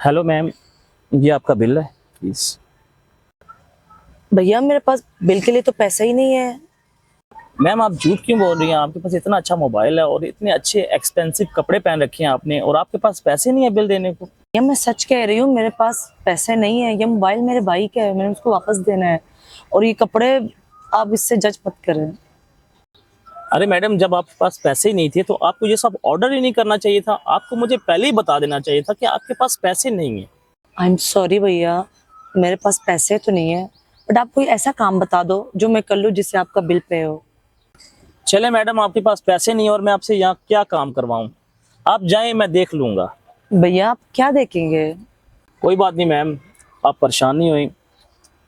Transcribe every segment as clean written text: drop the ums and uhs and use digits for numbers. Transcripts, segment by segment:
Hello ma'am, ये आपका bill है प्लीज़। भैया मेरे पास बिल के लिए तो पैसा ही नहीं है। मैम आप झूठ क्यों बोल रही हैं? आपके पास इतना अच्छा मोबाइल है और इतने अच्छे एक्सपेंसिव कपड़े पहन रखे हैं आपने और आपके पास पैसे नहीं है बिल देने को। भैया मैं सच कह रही हूँ, मेरे पास पैसे नहीं है। ये मोबाइल मेरे भाई का है, मैंने उसको वापस देना है। और ये कपड़े, आप इससे जज मत करें। अरे मैडम, जब आपके पास पैसे ही नहीं थे तो आपको ये सब ऑर्डर ही नहीं करना चाहिए था। आपको मुझे पहले ही बता देना चाहिए था कि आपके पास पैसे नहीं है। आई एम सॉरी भैया, मेरे पास पैसे तो नहीं है, बट आप कोई ऐसा काम बता दो जो मैं कर लूँ जिससे आपका बिल पे हो। चले मैडम, आपके पास पैसे नहीं है और मैं आपसे यहाँ क्या काम करवाऊँ? आप जाएं, मैं देख लूँगा। भैया आप क्या देखेंगे? कोई बात नहीं मैम, आप परेशान नहीं हुई।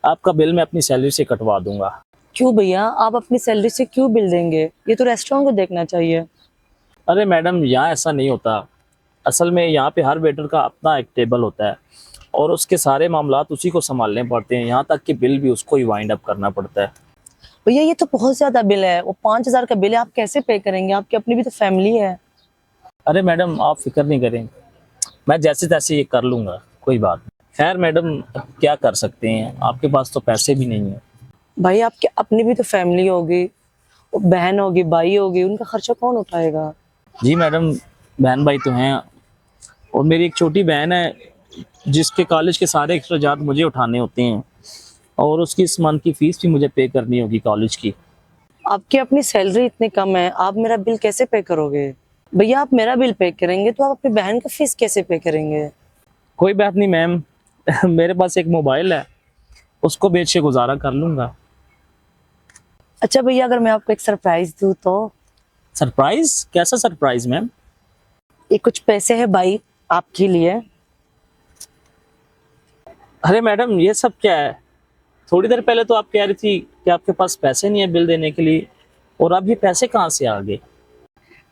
आपका बिल मैं अपनी सैलरी से कटवा दूंगा। क्यों भैया, आप अपनी सैलरी से क्यों बिल देंगे? ये तो रेस्टोरेंट को देखना चाहिए। अरे मैडम, यहाँ ऐसा नहीं होता। असल में यहाँ पे हर वेटर का अपना एक टेबल होता है और उसके सारे मामलात उसी को संभालने पड़ते हैं। यहाँ तक कि बिल भी उसको ही वाइंड अप करना पड़ता है। भैया ये तो बहुत ज्यादा बिल है, वो 5,000 का बिल है, आप कैसे पे करेंगे? आपकी अपनी भी तो फैमिली है। अरे मैडम, आप फिक्र नहीं करें, मैं जैसे तैसे ये कर लूँगा, कोई बात नहीं। खैर मैडम, अब क्या कर सकते हैं, आपके पास तो पैसे भी नहीं हैं। भाई आपकी अपनी भी तो फैमिली होगी, वो बहन होगी, भाई होगी, उनका खर्चा कौन उठाएगा? जी मैडम, बहन भाई तो हैं और मेरी एक छोटी बहन है जिसके कॉलेज के सारे अखराजात मुझे उठाने होते हैं और उसकी इस मंथ की फ़ीस भी मुझे पे करनी होगी कॉलेज की। आपकी अपनी सैलरी इतनी कम है, आप मेरा बिल कैसे पे करोगे? भैया आप मेरा बिल पे करेंगे तो आप अपनी बहन का फीस कैसे पे करेंगे? कोई बात नहीं मैम, मेरे पास एक मोबाइल है, उसको बेच के गुजारा कर लूँगा। अच्छा भैया, अगर मैं आपको एक सरप्राइज दूं तो? सरप्राइज़? कैसा सरप्राइज़ मैम? ये कुछ पैसे है भाई आपके लिए। अरे मैडम, ये सब क्या है? थोड़ी देर पहले तो आप कह रही थी कि आपके पास पैसे नहीं है बिल देने के लिए और अब ये पैसे कहाँ से आ गए?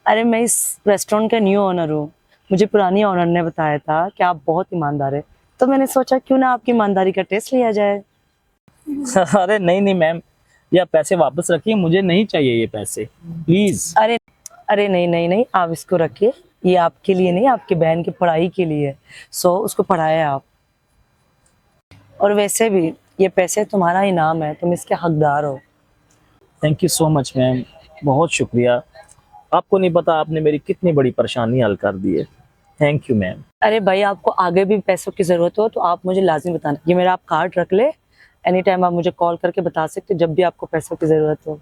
अरे मैं इस रेस्टोरेंट का न्यू ओनर हूँ। मुझे पुरानी ओनर ने बताया था कि आप बहुत ईमानदार है, तो मैंने सोचा क्यों ना आपकी ईमानदारी का टेस्ट लिया जाए। अरे नहीं नहीं मैम, ये आप पैसे वापस रखिए, मुझे नहीं चाहिए ये पैसे, प्लीज़। अरे अरे नहीं नहीं नहीं, आप इसको रखिए। ये आपके लिए नहीं, आपकी बहन की पढ़ाई के लिए है। सो उसको पढ़ाया आप। और वैसे भी ये पैसे तुम्हारा इनाम है, तुम इसके हकदार हो। Thank you so much ma'am, बहुत शुक्रिया। आपको नहीं पता आपने मेरी कितनी बड़ी परेशानी हल कर दी है। Thank you ma'am. अरे भाई, आपको आगे भी पैसों की जरूरत हो तो आप मुझे लाजिम बताना। ये मेरा आप कार्ड रख ले, एनी टाइम आप मुझे कॉल करके बता सकते हो जब भी आपको पैसों की जरूरत हो।